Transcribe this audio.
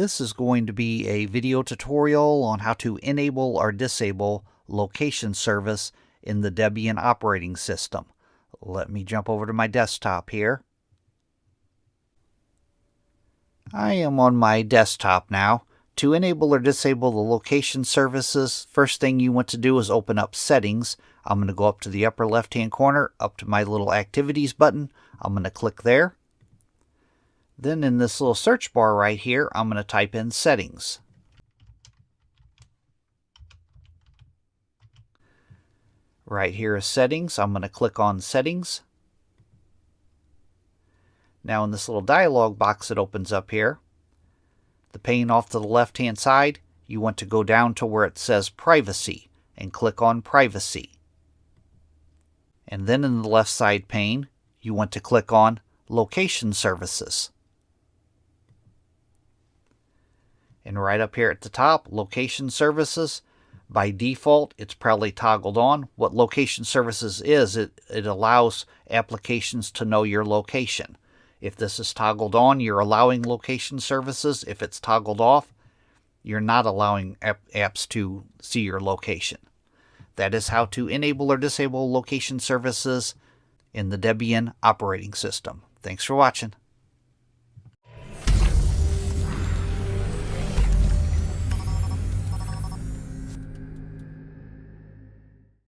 This is going to be a video tutorial on how to enable or disable location service in the Debian operating system. Let me jump over to my desktop here. I am on my desktop now. To enable or disable the location services, first thing you want to do is open up Settings. I'm going to go up to the upper left-hand corner, up to my little Activities button. I'm going to click there. Then in this little search bar right here, I'm going to type in Settings. Right here is Settings. I'm going to click on Settings. Now in this little dialog box that opens up here, the pane off to the left-hand side, you want to go down to where it says Privacy and click on Privacy. And then in the left side pane, you want to click on Location Services. And right up here at the top, Location Services, by default, it's probably toggled on. What Location Services is, it allows applications to know your location. If this is toggled on, you're allowing location services. If it's toggled off, you're not allowing apps to see your location. That is how to enable or disable location services in the Debian operating system. Thanks for watching.